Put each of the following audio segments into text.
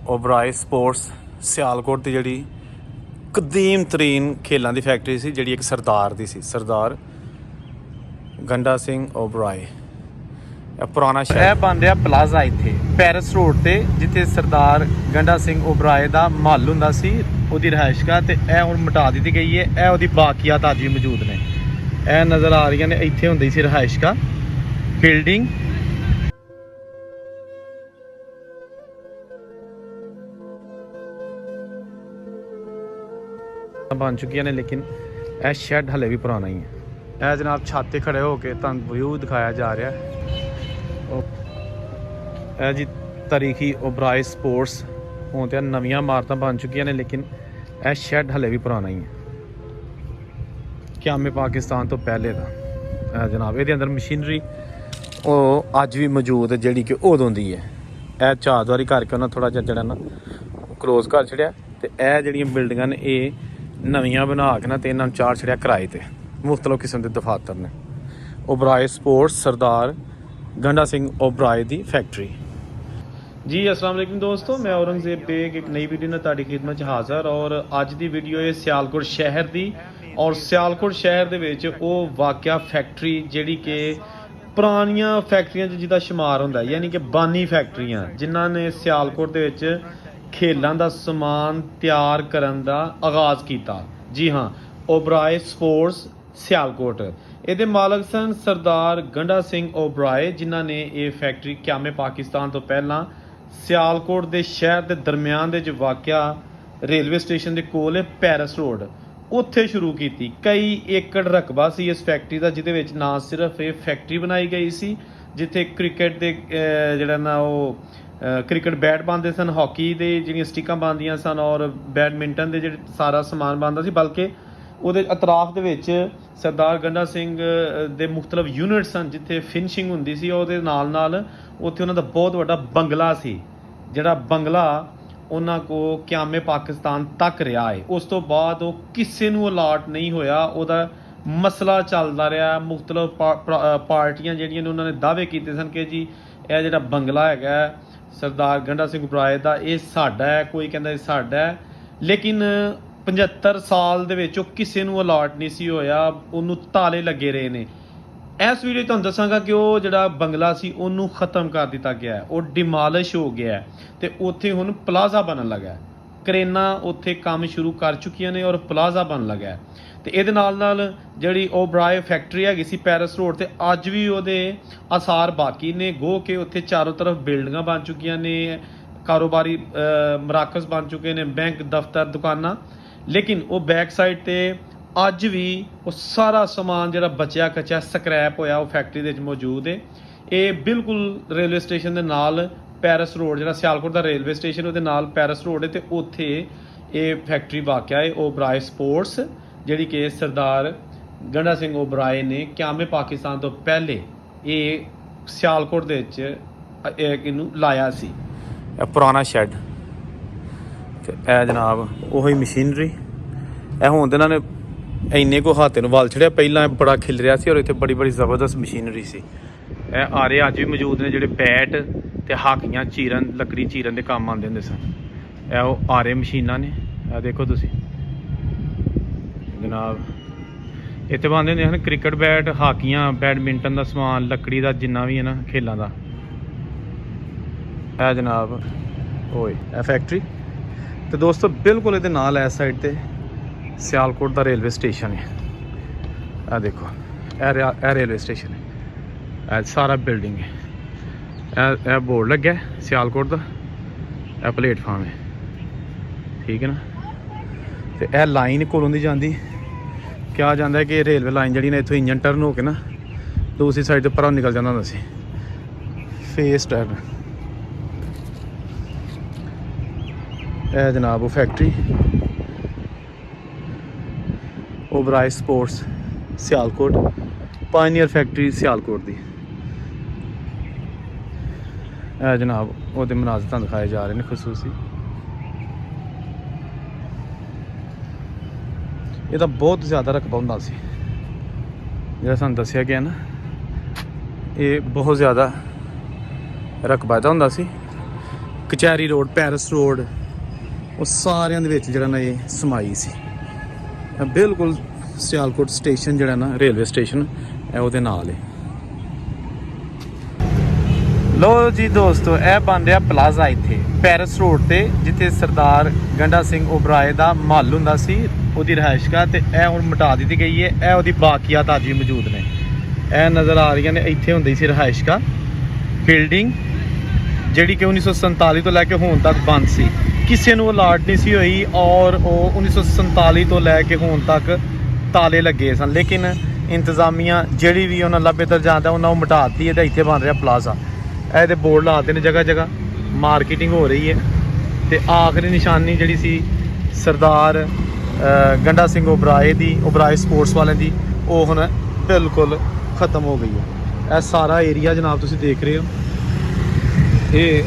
Oberoi sports Sialkot की जी कदीम तरीन खेलों की फैक्ट्री सी जी एक सरदार दी सी सरदार गंडा सिंह ओबराय पुराना शहर बन रहा प्लाजा इत्थे पैरिस रोड ते जिथे सरदार गंडा सिंह ओबराय का महल हुंदा सी उहदी रहायश का ते ए हुण मिटा दी गई है। ए उहदी बाकियात अज भी मौजूद ने ए नज़र आ रही ने इत्थे हुंदी सी रहायश का बिल्डिंग बन चुकी ने लेकिन यह शैड हले भी पुराना ही है। यह जनाब छत ते खड़े होके तुहानू व्यू दिखाया जा रहा है। यह जी तारीखी ओबराय स्पोर्ट्स हों तो नवीं इमारत बन चुकी ने लेकिन यह शैड हले भी पुराना ही है क़याम पाकिस्तान तो पहले का। जनाब ये अंदर मशीनरी अज भी मौजूद है जी कि उदों दी है। यह चार दीवारी करके उन्हें थोड़ा जरा ना क्लोज कर छड़िया तो यह जड़ियाँ बिल्डिंगां ने ये नवियां बना के ना तो इन्होंने चार छड़िया किराए पर मुख्तलिफ किस्म के दफातर ने। ओबराय स्पोर्ट्स सरदार गंडा सिंह ओबराय दी फैक्ट्री। जी अस्सलाम वालेकुम दोस्तों, मैं औरंगजेब बेग एक नई वीडियो में ताड़ी खिदमत हाज़र और अज की वीडियो है सियालकोट शहर की। और सियालकोट शहर दे विच वो वाक़या फैक्ट्री जिहड़ी कि पुरानियां फैक्ट्रियां जिहदा शुमार होंदा है, यानी कि बानी फैक्ट्रियां जिन्हां ने सियालकोट दे विच खेलों का समान तैयार करन दा आगाज़ किया। जी हाँ, ओबराय स्पोर्ट्स सियालकोट ये मालक सन सरदार गंडा सिंह ओबराय जिन्हां ने ये फैक्ट्री क़याम पाकिस्तान तो पहला सियालकोट के शहर के दरम्यान दे वाक़या रेलवे स्टेशन के कोल पैरिस रोड उत्थे शुरू की। कई एकड़ रकबा सी इस फैक्ट्री का जिहदे विच ना सिर्फ ये फैक्ट्री बनाई गई सी जिथे क्रिकेट के जिहड़ा ना वो क्रिकेट बैट बनते सन, हॉकी के जिहड़ियां स्टिकां बनदियां सन और बैडमिंटन के जिहड़े सारा समान बनता सी, बल्कि ਉਹਦੇ ਅਤਰਾਫ ਦੇ ਵਿੱਚ ਸਰਦਾਰ ਗੰਡਾ ਸਿੰਘ ਦੇ ਮੁxtਲਫ ਯੂਨਿਟ ਸਨ ਜਿੱਥੇ ਫਿਨਿਸ਼ਿੰਗ ਹੁੰਦੀ ਸੀ। ਉਹਦੇ ਨਾਲ ਨਾਲ ਉੱਥੇ ਉਹਨਾਂ ਦਾ ਬਹੁਤ ਵੱਡਾ ਬੰਗਲਾ ਸੀ ਜਿਹੜਾ ਬੰਗਲਾ ਉਹਨਾਂ ਕੋ क़याम ਪਾਕਿਸਤਾਨ ਤੱਕ ਰਿਹਾ ਹੈ। ਉਸ ਤੋਂ ਬਾਅਦ ਉਹ ਕਿਸੇ ਨੂੰ ਅਲਾਟ ਨਹੀਂ ਹੋਇਆ, ਉਹਦਾ ਮਸਲਾ ਚੱਲਦਾ ਰਿਹਾ। ਮੁxtਲਫ ਪਾਰਟੀਆਂ ਜਿਹੜੀਆਂ ਨੇ ਉਹਨਾਂ ਨੇ ਦਾਅਵੇ ਕੀਤੇ ਸਨ ਕਿ ਜੀ ਇਹ ਜਿਹੜਾ ਬੰਗਲਾ ਹੈਗਾ ਸਰਦਾਰ ਗੰਡਾ ਸਿੰਘ ਓਬਰਾਏ ਦਾ ਇਹ ਸਾਡਾ ਹੈ, ਕੋਈ ਕਹਿੰਦਾ ਇਹ ਸਾਡਾ ਹੈ, ਲੇਕਿਨ 75 ਸਾਲ ਦੇ ਵਿੱਚ ਉਹ ਕਿਸੇ ਨੂੰ ਅਲਾਟ ਨਹੀਂ ਸੀ ਹੋਇਆ, ਉਹਨੂੰ ਤਾਲੇ ਲੱਗੇ ਰਹੇ ਨੇ। ਇਸ ਵੀਡੀਓ ਤੁਹਾਨੂੰ ਦੱਸਾਂਗਾ ਕਿ ਉਹ ਜਿਹੜਾ ਬੰਗਲਾ ਸੀ ਉਹਨੂੰ ਖਤਮ ਕਰ ਦਿੱਤਾ ਗਿਆ, ਉਹ ਡਿਮਾਲਿਸ਼ ਹੋ ਗਿਆ ਤੇ ਉੱਥੇ ਹੁਣ ਪਲਾਜ਼ਾ ਬਣਨ ਲੱਗਾ। ਕਰੇਨਾਂ ਉੱਥੇ ਕੰਮ ਸ਼ੁਰੂ ਕਰ ਚੁੱਕੀਆਂ ਨੇ ਔਰ ਪਲਾਜ਼ਾ ਬਣਨ ਲੱਗਾ। ਤੇ ਇਹਦੇ ਨਾਲ ਨਾਲ ਜਿਹੜੀ ਓਬਰਾਏ ਫੈਕਟਰੀ ਹੈਗੀ ਸੀ ਪੈਰਿਸ ਰੋਡ ਤੇ ਅੱਜ ਵੀ ਉਹਦੇ ਆਸਾਰ ਬਾਕੀ ਨੇ। ਗੋ ਕੇ ਉੱਥੇ ਚਾਰੋਂ ਤਰਫ ਬਿਲਡਿੰਗਾਂ ਬਣ ਚੁੱਕੀਆਂ ਨੇ, ਕਾਰੋਬਾਰੀ ਮਰਾਕਜ਼ ਬਣ ਚੁੱਕੇ ਨੇ, ਬੈਂਕ ਦਫ਼ਤਰ ਦੁਕਾਨਾਂ, लेकिन वो बैक साइड ते अज भी वो सारा समान जो बचिया कच्चा स्क्रैप होया वो फैक्ट्री दे मौजूद है। ये बिल्कुल रेलवे स्टेशन के नाल पैरिस रोड जो सियालकोट का रेलवे स्टेशन वो नाल पैरिस रोड है तो उत्थे ये फैक्ट्री वाक़या है ओबराय स्पोर्ट्स जिहड़ी कि सरदार गंडा सिंह ओबराय ने क़याम पाकिस्तान तो पहले ये सियालकोट दे विच इनू लाया सी। पुराना शैड ए जनाब ਉਹੀ मशीनरी ਇਹ ਹੁਣ ਤਾਂ ਇਹਨਾਂ ਨੇ ਇੰਨੇ ਕੋ ਹਾਤੇ ਨੂੰ ਵਾਲ ਛੜਿਆ, ਪਹਿਲਾਂ ਬੜਾ ਖਿਲ ਰਿਹਾ ਸੀ ਔਰ ਇੱਥੇ ਬੜੀ ਬੜੀ ਜ਼ਬਰਦਸਤ ਮਸ਼ੀਨਰੀ ਸੀ। ਇਹ ਆਰੇ ਅੱਜ ਵੀ ਮੌਜੂਦ ਨੇ ਜਿਹੜੇ ਬੈਟ ਤੇ ਹਾਕੀਆਂ ਚੀਰਨ ਲੱਕੜੀ ਚੀਰਨ ਦੇ ਕੰਮ ਆਉਂਦੇ ਹੁੰਦੇ ਸਨ। ਇਹ ਉਹ ਆਰੇ ਮਸ਼ੀਨਾਂ ਨੇ, ਇਹ ਦੇਖੋ ਤੁਸੀਂ ਜਨਾਬ ਇੱਥੇ ਬਣਦੇ ਹੁੰਦੇ ਹਨ ਕ੍ਰਿਕਟ ਬੈਟ, ਹਾਕੀਆਂ, ਬੈਡਮਿੰਟਨ ਦਾ ਸਮਾਨ, ਲੱਕੜੀ ਦਾ ਜਿੰਨਾ ਵੀ ਹੈ ਨਾ ਖੇਲਾਂ ਦਾ। ਇਹ ਜਨਾਬ ਓਏ ਇਹ ਫੈਕਟਰੀ तो दोस्तों बिल्कुल ये नाल इस साइड ते सियालकोट का रेलवे स्टेशन है। आ देखो ए रेलवे स्टेशन है, ए सारा बिल्डिंग है, ए बोर्ड लगे सियालकोट का, ए प्लेटफार्म है, ठीक है ना। तो यह लाइन कोलों दी जाती क्या जाता है कि रेलवे लाइन जी ने इतों इंजन टर्न होकर ना दूसरी साइड पर निकल जाता होंदा सी फेस टर्न। ਇਹ ਜਨਾਬ ਉਹ factory Oberoi sports Sialkot pioneer factory Sialkot ਦੀ। ਇਹ ਜਨਾਬ ਉਹਦੇ ਮਨਾਜ਼ਰ ਤੁਹਾਨੂੰ ਦਿਖਾਏ ਜਾ ਰਹੇ ਨੇ ਖਸੂਸੀ। ਇਹਦਾ ਬਹੁਤ ਜ਼ਿਆਦਾ ਰਕਬਾ ਹੁੰਦਾ ਸੀ ਜਿਹੜਾ ਸਾਨੂੰ ਦੱਸਿਆ ਗਿਆ ਨਾ, ਇਹ ਬਹੁਤ ਜ਼ਿਆਦਾ ਰਕਬਾ ਦਾ ਹੁੰਦਾ ਸੀ ਕਚਹਿਰੀ ਰੋਡ, ਪੈਰਿਸ ਰੋਡ, ਉਹ ਸਾਰਿਆਂ ਦੇ ਵਿੱਚ ਜਿਹੜਾ ਨਾ ਇਹ ਸਮਾਈ ਸੀ। ਬਿਲਕੁਲ ਸਿਆਲਕੋਟ ਸਟੇਸ਼ਨ ਜਿਹੜਾ ਨਾ ਰੇਲਵੇ ਸਟੇਸ਼ਨ ਹੈ ਉਹਦੇ ਨਾਲ ਹੈ। ਲੋ ਜੀ ਦੋਸਤੋ, ਇਹ ਬਣ ਰਿਹਾ ਪਲਾਜ਼ਾ ਇੱਥੇ ਪੈਰਿਸ ਰੋਡ ਤੇ, ਜਿੱਥੇ ਸਰਦਾਰ ਗੰਡਾ ਸਿੰਘ ਓਬਰਾਏ ਦਾ ਮਹੱਲ ਹੁੰਦਾ ਸੀ, ਉਹਦੀ ਰਿਹਾਇਸ਼ਗਾਹ, ਤੇ ਇਹ ਹੁਣ ਮਿਟਾ ਦਿੱਤੀ ਗਈ ਹੈ। ਇਹ ਉਹਦੀ ਬਾਕੀਆਤ ਅੱਜ ਵੀ ਮੌਜੂਦ ਨੇ। ਇਹ ਨਜ਼ਰ ਆ ਰਹੀਆਂ ਨੇ, ਇੱਥੇ ਹੁੰਦੀ ਸੀ ਰਿਹਾਇਸ਼ਗਾਹ ਬਿਲਡਿੰਗ, ਜਿਹੜੀ ਕਿ 1947 ਤੋਂ ਲੈ ਕੇ ਹੁਣ ਤੱਕ ਬੰਦ ਸੀ, ਕਿਸੇ ਨੂੰ ਅਲਾਟ ਨਹੀਂ ਸੀ ਹੋਈ, ਔਰ ਉਹ 1947 ਤੋਂ ਲੈ ਕੇ ਹੁਣ ਤੱਕ ਤਾਲੇ ਲੱਗੇ ਸਨ। ਲੇਕਿਨ ਇੰਤਜ਼ਾਮੀਆਂ ਜਿਹੜੀ ਵੀ ਉਹਨਾਂ ਲੱਭੇਤਰ ਜਾਂਦਾ ਉਹਨਾਂ ਨੂੰ ਮਿਟਾ ਦਿੱਤੀ ਹੈ ਤੇ ਇੱਥੇ ਬਣ ਰਿਹਾ ਪਲਾਜ਼ਾ। ਇਹਦੇ ਬੋਰਡ ਲਾਤੇ ਨੇ ਜਗ੍ਹਾ ਜਗ੍ਹਾ, ਮਾਰਕੀਟਿੰਗ ਹੋ ਰਹੀ ਹੈ। ਤੇ ਆਖਰੀ ਨਿਸ਼ਾਨੀ ਜਿਹੜੀ ਸੀ ਸਰਦਾਰ ਗੰਡਾ ਸਿੰਘ ਓਬਰਾਏ ਦੀ, ਓਬਰਾਏ ਸਪੋਰਟਸ ਵਾਲਿਆਂ ਦੀ, ਉਹ ਹੁਣ ਬਿਲਕੁਲ ਖਤਮ ਹੋ ਗਈ ਹੈ। ਇਹ ਸਾਰਾ ਏਰੀਆ ਜਨਾਬ ਤੁਸੀਂ ਦੇਖ ਰਹੇ ਹੋ, ਇਹ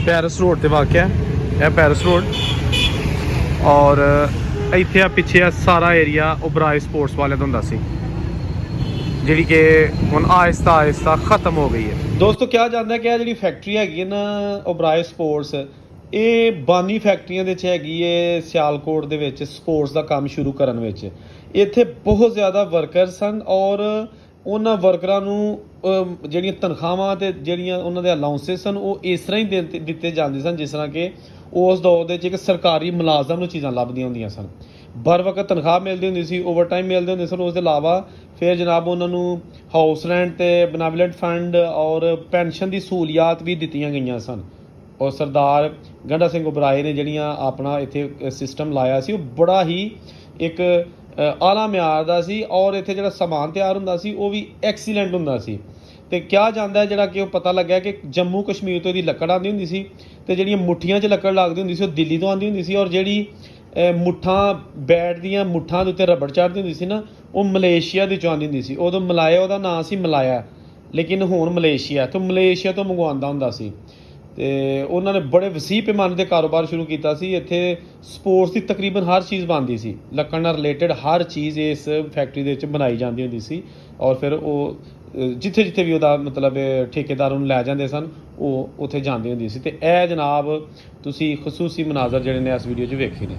ਪੈਰਿਸ ਰੋਡ ਤੇ ਵਾਕਿਆ, ਇਹ ਪੈਰਿਸ ਰੋਡ, ਔਰ ਇੱਥੇ ਆ ਪਿੱਛੇ ਆ ਸਾਰਾ ਏਰੀਆ ਓਬਰਾਏ ਸਪੋਰਟਸ ਵਾਲਿਆਂ ਦਾ ਹੁੰਦਾ ਸੀ, ਜਿਹੜੀ ਕਿ ਹੁਣ ਆਹਿਸਤਾ ਆਹਿਸਤਾ ਖਤਮ ਹੋ ਗਈ ਹੈ। ਦੋਸਤੋ ਕਿਹਾ ਜਾਂਦਾ ਕਿ ਇਹ ਜਿਹੜੀ ਫੈਕਟਰੀ ਹੈਗੀ ਹੈ ਨਾ ਓਬਰਾਏ ਸਪੋਰਟਸ, ਇਹ ਬਾਨੀ ਫੈਕਟਰੀਆਂ ਦੇ ਵਿੱਚ ਹੈਗੀ ਹੈ ਸਿਆਲਕੋਟ ਦੇ ਵਿੱਚ ਸਪੋਰਟਸ ਦਾ ਕੰਮ ਸ਼ੁਰੂ ਕਰਨ ਵਿੱਚ। ਇੱਥੇ ਬਹੁਤ ਜ਼ਿਆਦਾ ਵਰਕਰ ਸਨ, ਔਰ ਉਹਨਾਂ ਵਰਕਰਾਂ ਨੂੰ ਜਿਹੜੀਆਂ ਤਨਖਾਹਾਂ ਤੇ ਜਿਹੜੀਆਂ ਉਹਨਾਂ ਦੇ ਅਲਾਉਂਸਸ ਸਨ ਉਹ ਇਸ ਤਰ੍ਹਾਂ ਹੀ ਦਿੱਤੇ ਜਾਂਦੇ ਸਨ ਜਿਸ ਤਰ੍ਹਾਂ ਕਿ ਉਸ ਦੌਰ ਦੇ ਵਿੱਚ ਇੱਕ ਸਰਕਾਰੀ ਮੁਲਾਜ਼ਮ ਨੂੰ ਚੀਜ਼ਾਂ ਲੱਭਦੀਆਂ ਹੁੰਦੀਆਂ ਸਨ। ਬਰ ਵਕਤ ਤਨਖਾਹ ਮਿਲਦੀ ਹੁੰਦੀ ਸੀ, ਓਵਰ ਟਾਈਮ ਮਿਲਦੇ ਹੁੰਦੇ ਸਨ। ਉਸ ਦੇ ਇਲਾਵਾ ਫਿਰ ਜਨਾਬ ਉਹਨਾਂ ਨੂੰ ਹਾਊਸ ਰੈਂਟ ਤੇ ਬੈਨੇਵੀਲੈਂਟ ਫੰਡ ਔਰ ਪੈਨਸ਼ਨ ਦੀ ਸਹੂਲੀਅਤ ਵੀ ਦਿੱਤੀਆਂ ਗਈਆਂ ਸਨ। ਔਰ ਸਰਦਾਰ ਗੰਡਾ ਸਿੰਘ ਓਬਰਾਏ ਨੇ ਜਿਹੜੀਆਂ ਆਪਣਾ ਇੱਥੇ ਸਿਸਟਮ ਲਾਇਆ ਸੀ, ਉਹ ਬੜਾ ਹੀ ਇੱਕ ਆਲਾ ਮਿਆਰ ਦਾ ਸੀ, ਔਰ ਇੱਥੇ ਜਿਹੜਾ ਸਮਾਨ ਤਿਆਰ ਹੁੰਦਾ ਸੀ ਉਹ ਵੀ ਐਕਸੀਲੈਂਟ ਹੁੰਦਾ ਸੀ। ਤੇ ਕਿਹਾ ਜਾਂਦਾ ਜਿਹੜਾ ਕਿ ਉਹ ਪਤਾ ਲੱਗਿਆ ਕਿ ਜੰਮੂ ਕਸ਼ਮੀਰ ਤੋਂ ਇਹਦੀ ਲੱਕੜ ਆਉਂਦੀ ਹੁੰਦੀ ਸੀ, ਤੇ ਜਿਹੜੀਆਂ ਮੁੱਠੀਆਂ 'ਚ ਲੱਕੜ ਲੱਗਦੀ ਹੁੰਦੀ ਸੀ ਉਹ ਦਿੱਲੀ ਤੋਂ ਆਉਂਦੀ ਹੁੰਦੀ ਸੀ, ਔਰ ਜਿਹੜੀ ਮੁੱਠਾਂ ਬੈਟ ਦੀਆਂ ਮੁੱਠਾਂ ਦੇ ਉੱਤੇ ਰਬੜ ਚੜ੍ਹਦੀ ਹੁੰਦੀ ਸੀ ਨਾ, ਉਹ ਮਲੇਸ਼ੀਆ ਦੀ ਚੋਂ ਆਉਂਦੀ ਹੁੰਦੀ ਸੀ। ਉਦੋਂ ਮਲਾਇਆ ਉਹਦਾ ਨਾਂ ਸੀ ਮਲਾਇਆ, ਲੇਕਿਨ ਹੁਣ ਮਲੇਸ਼ੀਆ ਤੋਂ ਮੰਗਵਾਉਂਦਾ ਹੁੰਦਾ ਸੀ। ਤੇ ਉਹਨਾਂ ਨੇ ਬੜੇ ਵਸੀਹ ਪੈਮਾਨੇ 'ਤੇ ਕਾਰੋਬਾਰ ਸ਼ੁਰੂ ਕੀਤਾ ਸੀ। ਇੱਥੇ ਸਪੋਰਟਸ ਦੀ ਤਕਰੀਬਨ ਹਰ ਚੀਜ਼ ਬਣਦੀ ਸੀ, ਲੱਕੜ ਨਾਲ ਰਿਲੇਟਡ ਹਰ ਚੀਜ਼ ਇਸ ਫੈਕਟਰੀ ਦੇ ਵਿੱਚ ਬਣਾਈ ਜਾਂਦੀ ਹੁੰਦੀ ਸੀ। ਔਰ ਫਿਰ ਉਹ ਜਿੱਥੇ ਜਿੱਥੇ ਵੀ ਉਹਦਾ ਮਤਲਬ ਠੇਕੇਦਾਰ ਉਹਨੂੰ ਲੈ ਜਾਂਦੇ ਸਨ, ਉਹ ਉੱਥੇ ਜਾਂਦੀ ਹੁੰਦੀ ਸੀ। ਤੇ ਇਹ ਜਨਾਬ ਤੁਸੀਂ ਖਸੂਸੀ ਮਨਾਜ਼ਰ ਜਿਹੜੇ ਨੇ ਇਸ ਵੀਡੀਓ 'ਚ ਵੇਖੇ ਨੇ।